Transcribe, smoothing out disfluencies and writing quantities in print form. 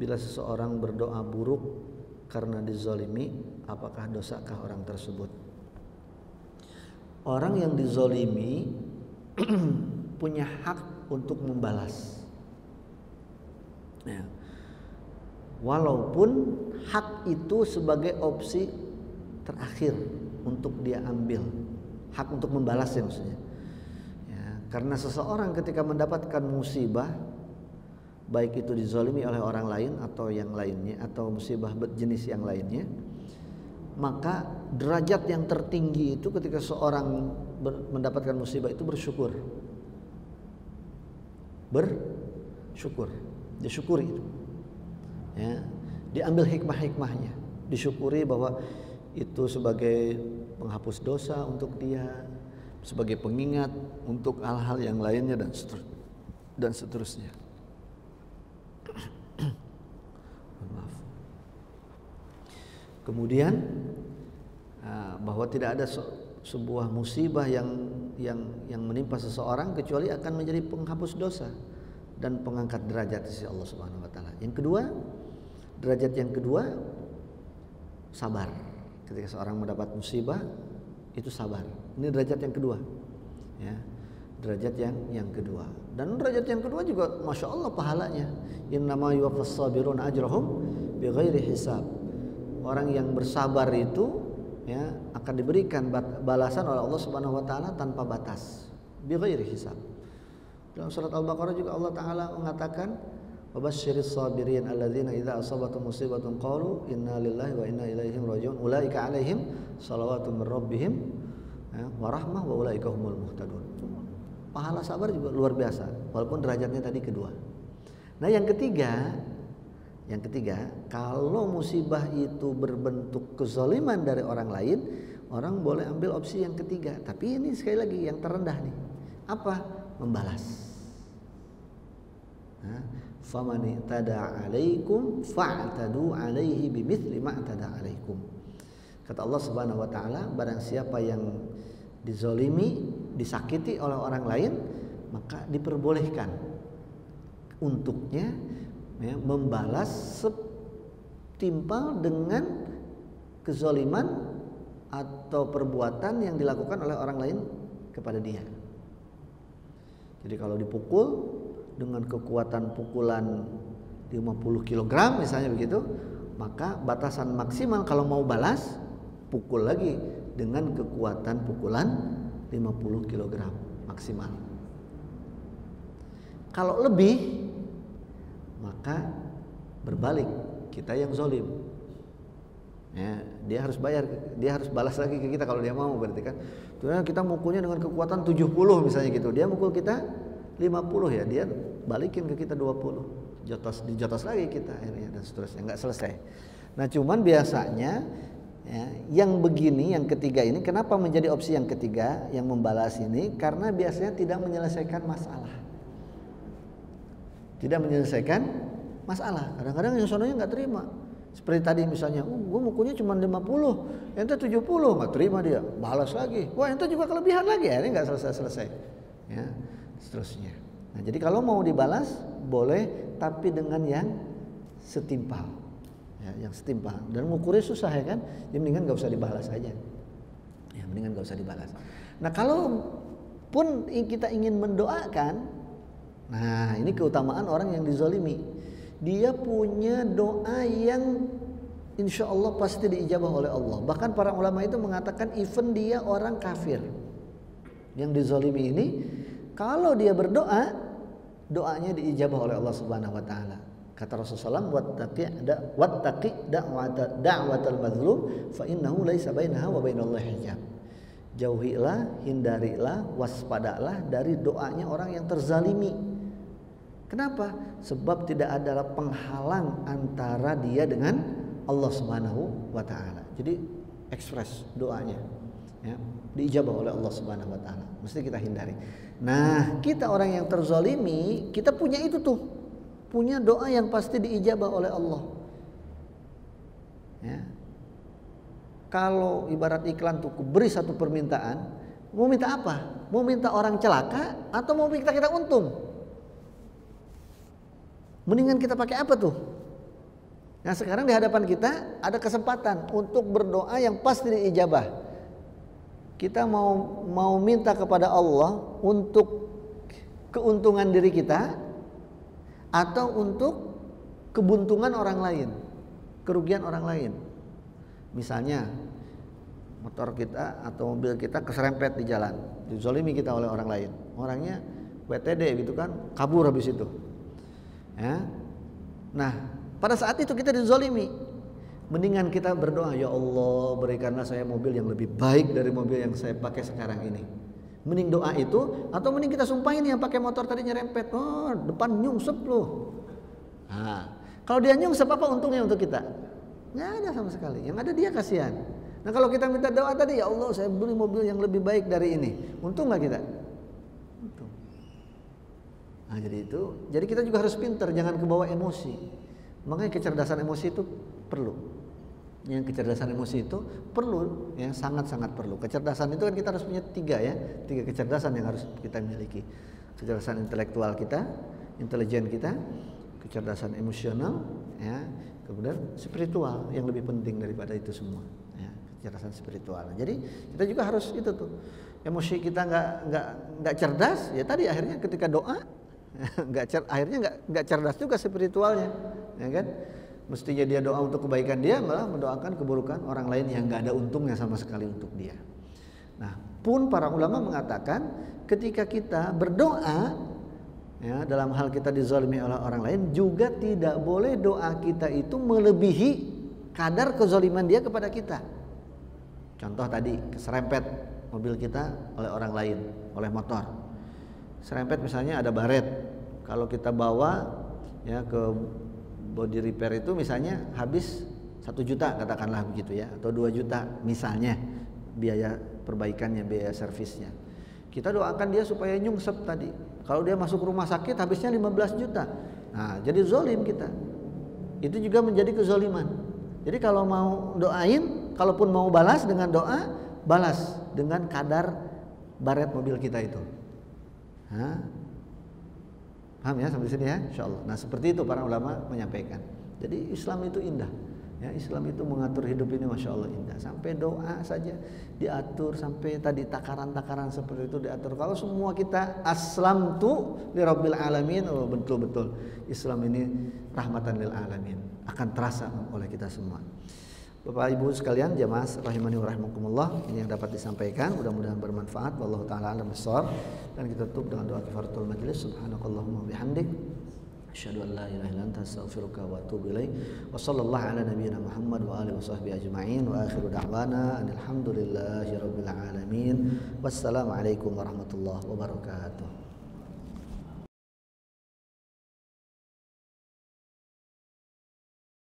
Bila seseorang berdoa buruk karena dizolimi, apakah dosakah orang tersebut? Orang yang dizolimi punya hak untuk membalas. Ya. Walaupun hak itu sebagai opsi terakhir untuk dia ambil, hak untuk membalasnya maksudnya. Ya, karena seseorang ketika mendapatkan musibah, baik itu dizalimi oleh orang lain atau yang lainnya, atau musibah jenis yang lainnya, maka derajat yang tertinggi itu ketika seorang mendapatkan musibah itu bersyukur. Bersyukur, disyukuri itu. Ya, diambil hikmah-hikmahnya, disyukuri bahwa itu sebagai penghapus dosa untuk dia, sebagai pengingat untuk hal-hal yang lainnya dan seterusnya. Maaf. Kemudian bahwa tidak ada sebuah musibah yang menimpa seseorang kecuali akan menjadi penghapus dosa dan pengangkat derajat di sisi Allah Subhanahu wa taala. Yang kedua, derajat yang kedua sabar. Ketika seorang mendapat musibah itu sabar. Ini derajat yang kedua. Ya. Derajat yang kedua. Dan derajat yang kedua juga Masya Allah pahalanya. Innama yuwaffas sabiruna ajrahum bighairi hisab. Orang yang bersabar itu ya akan diberikan balasan oleh Allah Subhanahu wa taala tanpa batas. Bighairi hisab. Dalam surat Al-Baqarah juga Allah taala mengatakan wabasyiris sabirin alladzina idza asabatum musibatun qalu inna lillahi wa inna ilaihi raji'un ulaika alaihim shalawatun mir rabbihim wa rahmah wa ulaika humul muhtadun. Pahala sabar juga luar biasa walaupun derajatnya tadi kedua. Nah, yang ketiga, kalau musibah itu berbentuk kezaliman dari orang lain, orang boleh ambil opsi yang ketiga. Tapi ini sekali lagi yang terendah nih. Apa? Membalas. Faman i'tada 'alaikum fa'tadu 'alaihi bimithli ma i'tada 'alaikum. Kata Allah Subhanahu wa taala, barang siapa yang dizalimi, disakiti oleh orang lain, maka diperbolehkan untuknya ya, membalas setimpal dengan kezaliman atau perbuatan yang dilakukan oleh orang lain kepada dia. Jadi kalau dipukul dengan kekuatan pukulan 50 kg misalnya begitu, maka batasan maksimal kalau mau balas pukul lagi dengan kekuatan pukulan 50 kg maksimal. Kalau lebih maka berbalik, kita yang zalim. Ya, dia harus bayar, dia harus balas lagi ke kita kalau dia mau, berarti kan. Tuh kita mukulnya dengan kekuatan 70 misalnya gitu. Dia mukul kita 50 ya, dia balikin ke kita 20. Dijotos lagi kita akhirnya dan seterusnya, enggak selesai. Nah, cuman biasanya ya, yang begini, yang ketiga ini kenapa menjadi opsi yang ketiga yang membalas ini? Karena biasanya tidak menyelesaikan masalah. Tidak menyelesaikan masalah. Kadang-kadang yang sononya nggak terima. Seperti tadi misalnya, gue mukulnya cuma 50, ente 70, nggak terima dia, balas lagi. Wah, ente juga kelebihan lagi, ini nggak selesai. Ya, seterusnya. Nah, jadi kalau mau dibalas boleh, tapi dengan yang setimpal. Ya, yang setimpal. Dan ngukurnya susah ya kan? Jadi mendingan nggak usah dibalas aja. Ya, mendingan nggak usah dibalas. Nah, kalau pun kita ingin mendoakan, nah ini keutamaan orang yang dizalimi. Dia punya doa yang insya Allah pasti diijabah oleh Allah. Bahkan para ulama itu mengatakan even dia orang kafir yang dizalimi ini, kalau dia berdoa, doanya diijabah oleh Allah Subhanahu wa taala. Kata Rasulullah SAW, wattaqi da'watal mazlum fa innahu laisa bainaha wa bainallahi hijab. Jauhilah, hindarilah, waspadalah dari doanya orang yang terzalimi. Kenapa? Sebab tidak ada penghalang antara dia dengan Allah Subhanahu wa taala. Jadi ekspres doanya ya, diijabah oleh Allah Subhanahu wa taala. Mesti kita hindari. Nah, kita orang yang terzalimi, kita punya itu tuh. Punya doa yang pasti diijabah oleh Allah. Ya. Kalau ibarat iklan tuh beri satu permintaan, mau minta apa? Mau minta orang celaka atau mau minta kita untung? Mendingan kita pakai apa tuh? Nah sekarang di hadapan kita ada kesempatan untuk berdoa yang pasti diijabah. Kita mau minta kepada Allah untuk keuntungan diri kita atau untuk kebuntungan orang lain, kerugian orang lain. Misalnya motor kita atau mobil kita keserempet di jalan, dizolimi kita oleh orang lain. Orangnya WTD gitu kan, kabur habis itu. Ya. Nah, pada saat itu kita dizolimi. Mendingan kita berdoa, ya Allah berikanlah saya mobil yang lebih baik dari mobil yang saya pakai sekarang ini. Mending doa itu, atau mending kita sumpahin yang pakai motor tadi nyerempet, oh depan nyungsep loh. Nah, kalau dia nyungsep apa untungnya untuk kita? Nggak ada sama sekali. Yang ada dia kasihan. Nah kalau kita minta doa tadi, ya Allah saya beli mobil yang lebih baik dari ini, untung nggak kita? Untung. Nah jadi kita juga harus pintar, jangan kebawa emosi. Makanya kecerdasan emosi itu perlu. Yang kecerdasan emosi itu perlu, ya sangat-sangat perlu. Kecerdasan itu kan kita harus punya tiga kecerdasan yang harus kita miliki. Kecerdasan intelektual kita, intelijen kita, kecerdasan emosional, ya, kemudian spiritual yang lebih penting daripada itu semua. Ya, kecerdasan spiritual. Jadi kita juga harus itu tuh. Emosi kita nggak cerdas, ya tadi akhirnya ketika doa akhirnya nggak cerdas juga spiritualnya, ya kan? Mestinya dia doa untuk kebaikan dia, malah mendoakan keburukan orang lain yang nggak ada untungnya sama sekali untuk dia. Nah, pun para ulama mengatakan ketika kita berdoa, ya, dalam hal kita dizalimi oleh orang lain, juga tidak boleh doa kita itu melebihi kadar kezaliman dia kepada kita. Contoh tadi, keserempet mobil kita oleh orang lain, oleh motor. Serempet misalnya ada baret, kalau kita bawa ya ke body repair itu misalnya habis 1 juta katakanlah begitu ya, atau 2 juta misalnya biaya perbaikannya, biaya servisnya. Kita doakan dia supaya nyungsep tadi. Kalau dia masuk rumah sakit habisnya 15 juta. Nah, jadi zolim kita. Itu juga menjadi kezoliman. Jadi kalau mau doain, kalaupun mau balas dengan doa, balas dengan kadar baret mobil kita itu. Paham ya sampai sini ya, insyaallah. Nah seperti itu para ulama menyampaikan. Jadi Islam itu indah, ya Islam itu mengatur hidup ini masya Allah indah. Sampai doa saja diatur, sampai tadi takaran-takaran seperti itu diatur. Kalau semua kita aslamtu lirabbil alamin, oh betul-betul Islam ini rahmatan lil alamin, akan terasa oleh kita semua. Bapak Ibu sekalian, jamaah rahimani wa rahimakumullah, ini yang dapat disampaikan, mudah-mudahan bermanfaat. Wallahu taala alam bissawab. Dan kita tutup dengan doa kifaratul majlis. Subhanakallahumma bihamdik, asyhadu an la ilaha illa anta, astaghfiruka wa atubu ilaik. Wa sallallahu ala nabiyyina Muhammad wa alihi washabbihi ajma'in. Wa akhiru da'wana alhamdulillahi rabbil alamin. Wassalamu alaikum warahmatullahi wabarakatuh.